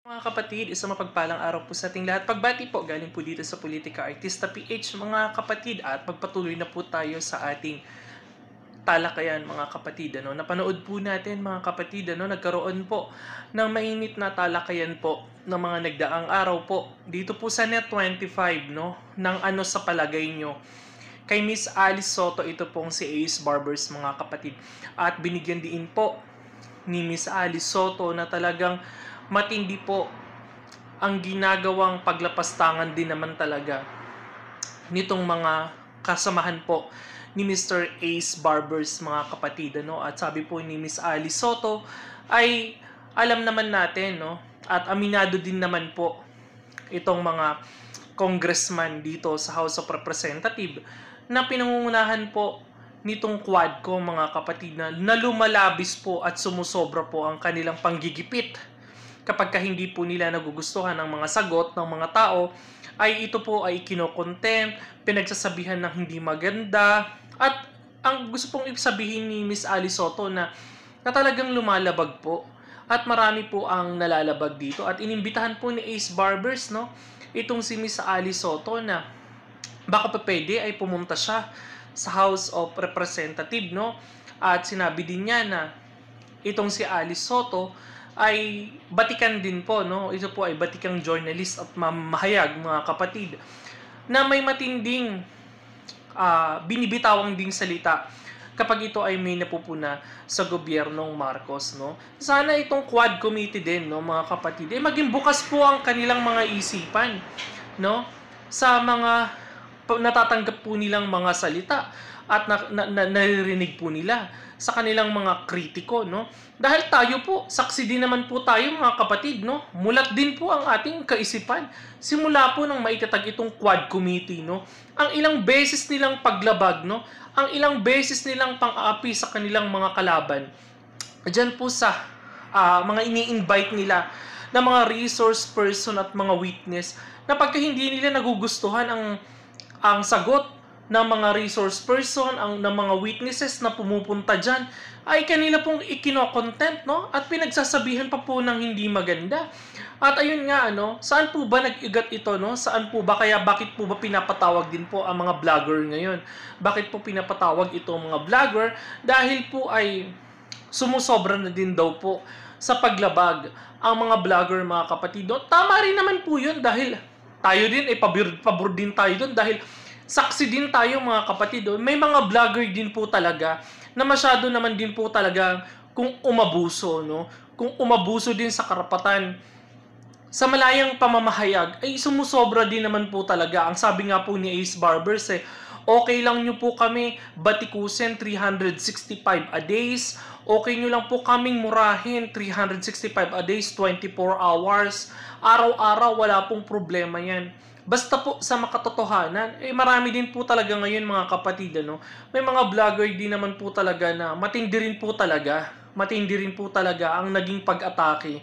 Mga kapatid, isang mapagpalang araw po sa ating lahat. Pagbati po galing po dito sa Politika Artista PH mga kapatid, at magpatuloy na po tayo sa ating talakayan mga kapatid. Napanood po natin mga kapatid, nagkaroon po ng mainit na talakayan po ng mga nagdaang araw po dito po sa Net 25, ng ano sa palagay nyo kay Miss Alice Soto, ito pong si Ace Barbers mga kapatid. At binigyan din po ni Miss Alice Soto na talagang matindi po ang ginagawang paglapastangan din naman talaga nitong mga kasamahan po ni Mr. Ace Barbers mga kapatid. At sabi po ni Miss Alice Soto ay alam naman natin, at aminado din naman po itong mga congressman dito sa House of Representatives na pinangungunahan po nitong Quadco mga kapatid na lumalabis po at sumusobra po ang kanilang panggigipit kapag hindi po nila nagugustuhan ng mga sagot ng mga tao, ay ito po ay kinokontempt, pinagsasabihan ng hindi maganda, at ang gusto pong sabihin ni Miss Alice Soto na talagang lumalabag po, at marami po ang nalalabag dito, at inimbitahan po ni Ace Barbers, itong si Miss Alice Soto na baka pa pwede ay pumunta siya sa House of Representatives, at sinabi din niya na itong si Alice Soto ay batikan din po, ito po ay batikang journalist at mamahayag mga kapatid na may matinding binibitawang ding salita kapag ito ay may napupuna sa gobyernong Marcos, Sana itong Quad Committee din, mga kapatid, maging bukas po ang kanilang mga isipan, sa mga natatanggap po nilang mga salita at naririnig po nila sa kanilang mga kritiko, Dahil tayo po, saksi din naman po tayo mga kapatid, Mulat din po ang ating kaisipan. Simula po nang maitatag itong Quad Committee, Ang ilang beses nilang paglabag, Ang ilang beses nilang pang-aapi sa kanilang mga kalaban. Diyan po sa mga ini-invite nila na mga resource person at mga witness na pagka hindi nila nagugustuhan ang sagot ng mga resource person, ng mga witnesses na pumupunta dyan, ay kanila pong ikino-content, at pinagsasabihan pa po ng hindi maganda. At ayun nga, saan po ba nag-igat ito, Saan po ba, bakit po ba pinapatawag din po ang mga vlogger ngayon? Bakit po pinapatawag ito ang mga vlogger? Dahil po ay sumusobra na din daw po sa paglabag ang mga vlogger mga kapatid. Tama rin naman po yun, dahil tayo din, pabor din tayo doon, dahil saksi din tayo mga kapatid. May mga vlogger din po talaga na masyado naman din po talaga kung umabuso, Kung umabuso din sa karapatan sa malayang pamamahayag, ay sumusobra din naman po talaga. Ang sabi nga po ni Ace Barbers, okay lang nyo po kami batikusin 365 a days, okay nyo lang po kaming murahin 365 a days, 24 hours, araw-araw, wala pong problema yan. Basta po sa makatotohanan, marami din po talaga ngayon mga kapatid, May mga vlogger din naman po talaga na matindi rin po talaga ang naging pag-atake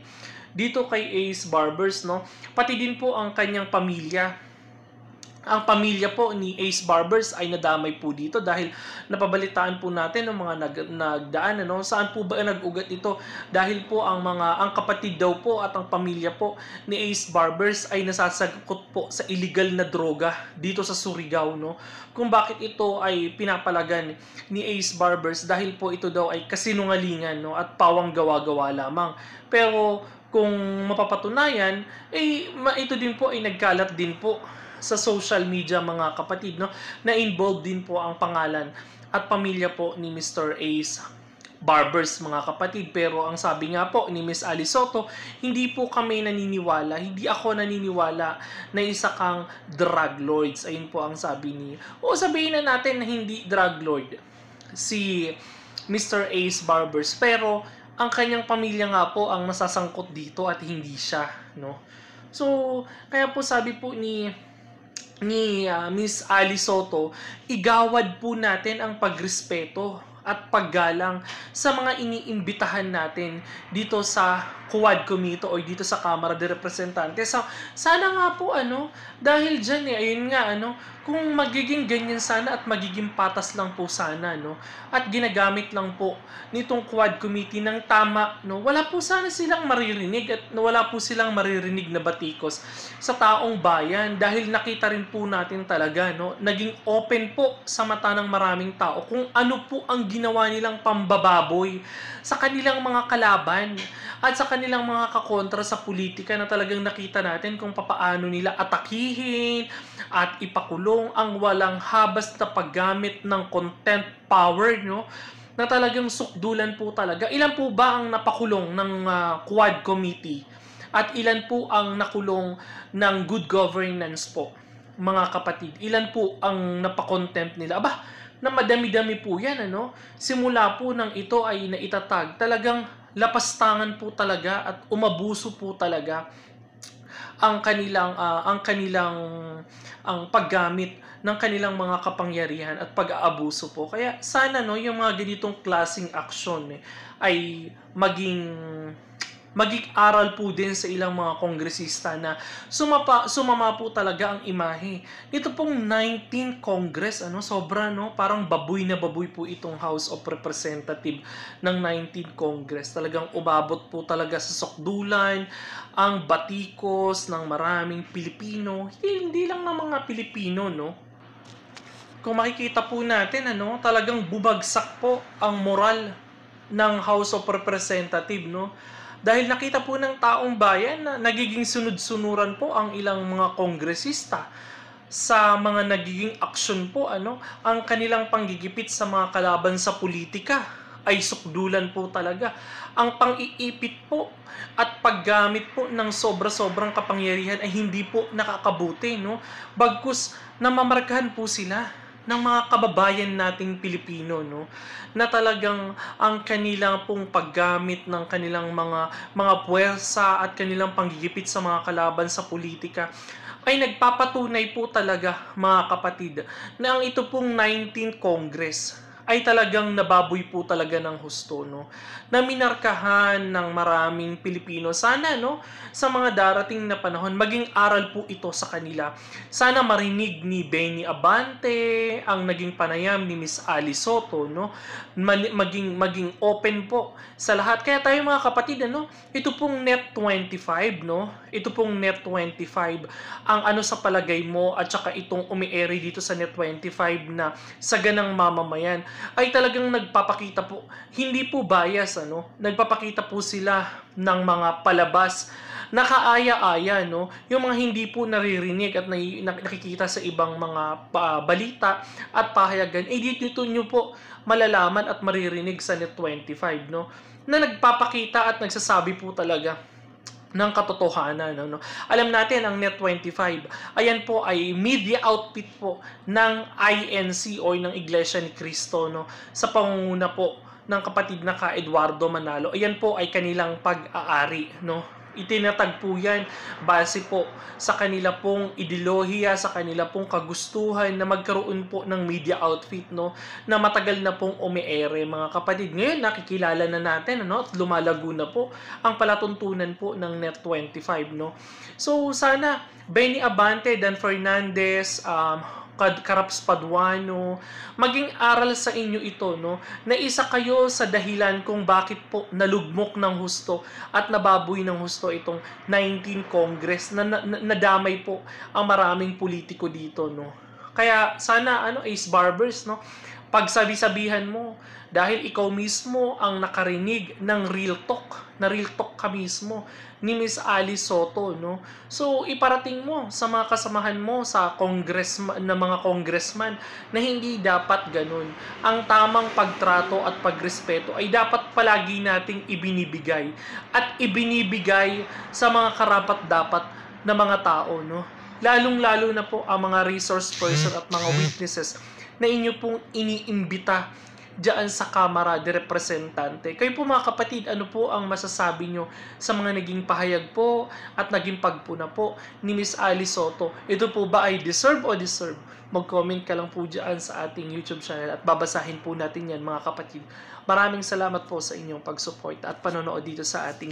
dito kay Ace Barbers, Pati din po ang kanyang pamilya. Ang pamilya po ni Ace Barbers ay nadamay po dito dahil napabalitaan po natin ng mga nagdaan, Saan po ba nag-ugat ito? Dahil po ang kapatid daw po at ang pamilya po ni Ace Barbers ay nasasagkot po sa illegal na droga dito sa Surigao, Kung bakit ito ay pinapalagan ni Ace Barbers, dahil po ito daw ay kasinungalingan, at pawang gawa-gawa lamang. Pero kung mapapatunayan, ito din po ay nagkalat din po sa social media mga kapatid, na involved din po ang pangalan at pamilya po ni Mr. Ace Barbers mga kapatid. Pero ang sabi nga po ni Miss Alice Soto, hindi po kami naniniwala, hindi ako naniniwala na isa kang drug lords. Ayun po ang sabi niya. O sabihin na natin na hindi drug lord si Mr. Ace Barbers, pero ang kanyang pamilya nga po ang nasasangkot dito at hindi siya, So, kaya po sabi po ni Miss Alice Soto, igawad po natin ang pagrespeto at paggalang sa mga iniimbitahan natin dito sa Quad Committee o dito sa Kamara de Representantes. So, sana nga po dahil diyan ayun nga kung magiging ganyan sana at magiging patas lang po sana at ginagamit lang po nitong Quad Committee ng tama wala po sana silang maririnig at wala po silang maririnig na batikos sa taong bayan dahil nakita rin po natin talaga naging open po sa mata ng maraming tao kung ano po ang ginawa nilang pambababoy sa kanilang mga kalaban at sa kanilang mga kakontra sa politika na talagang nakita natin kung papaano nila atakihin at ipakulong ang walang habas na paggamit ng content power na talagang sukdulan po talaga. Ilan po ba ang napakulong ng Quad Committee at ilan po ang nakulong ng good governance po, mga kapatid? Ilan po ang napakontempt nila? Aba, na madami-dami po yan simula po nang ito ay naitatag, talagang lapastangan po talaga at umabuso po talaga ang paggamit ng kanilang mga kapangyarihan at pag-aabuso po. Kaya sana yung mga ganitong klaseng aksyon ay maging aral po din sa ilang mga kongresista na sumama po talaga ang imahe. Ito pong 19th Congress, sobra parang baboy na baboy po itong House of Representative ng 19th Congress. Talagang umabot po talaga sa sukdulan ang batikos ng maraming Pilipino. Hindi lang ng mga Pilipino, Kung makikita po natin, talagang bubagsak po ang moral ng House of Representative, Dahil nakita po ng taong bayan na nagiging sunod-sunuran po ang ilang mga kongresista sa mga nagiging aksyon po, ang kanilang panggigipit sa mga kalaban sa politika ay sukdulan po talaga. Ang pang-iipit po at paggamit po ng sobra-sobrang kapangyarihan ay hindi po nakakabuti, Bagkus namamarkahan po sila ng mga kababayan nating Pilipino, na talagang ang kanilang pong paggamit ng kanilang mga puwersa at kanilang panggigipit sa mga kalaban sa politika ay nagpapatunay po talaga, mga kapatid, na ang ito pong 19th Congress ay talagang nababoy po talaga ng husto, na minarkahan ng maraming Pilipino. Sana, sa mga darating na panahon, maging aral po ito sa kanila. Sana marinig ni Benny Abante ang naging panayam ni Miss Ali Soto, maging open po sa lahat. Kaya tayo mga kapatid, ito pong Net 25, ito pong Net 25, ang sa palagay mo at saka itong umi-airy dito sa Net 25 na saganang mamamayan, ay talagang nagpapakita po, hindi po bias, nagpapakita po sila ng mga palabas, nakaaya-aya, yung mga hindi po naririnig at nakikita sa ibang mga balita at pahayagan, dito nyo po malalaman at maririnig sa Net 25, na nagpapakita at nagsasabi po talaga ng katotohanan. Alam natin, ang Net 25, ayan po ay media outfit po ng INC o ng Iglesia ni Cristo, sa pangunguna po ng kapatid na ka Eduardo Manalo. Ayan po ay kanilang pag-aari, Itinatag po yan base po sa kanila pong ideolohiya, sa kanila pong kagustuhan na magkaroon po ng media outfit, na matagal na pong umi-ere, mga kapatid. Ngayon, nakikilala na natin, at lumalago na po ang palatuntunan po ng Net 25, So, sana, Benny Abante, Dan Fernandez, Caraps Paduano, maging aral sa inyo ito, na isa kayo sa dahilan kung bakit po nalugmok ng husto at nababoy ng husto itong 19th Congress na nadamay po ang maraming politiko dito, Kaya sana Ace Barbers, pagsabi-sabihan mo dahil ikaw mismo ang nakarinig ng real talk ka mismo ni Miss Ali Soto, So iparating mo sa mga kasamahan mo sa mga congressman na hindi dapat ganun. Ang tamang pagtrato at pagrespeto ay dapat palagi nating ibinibigay at ibinibigay sa mga karapat-dapat na mga tao, Lalong-lalo na po ang mga resource person at mga witnesses na inyo pong iniimbita diyan sa Kamara de Representante. Kayo po mga kapatid, ano po ang masasabi nyo sa mga naging pahayag po at naging pagpuna po ni Miss Alice Soto? Ito po ba ay deserve o deserve? Mag-comment ka lang po diyan sa ating YouTube channel at babasahin po natin yan mga kapatid. Maraming salamat po sa inyong pagsuporta at panonood dito sa ating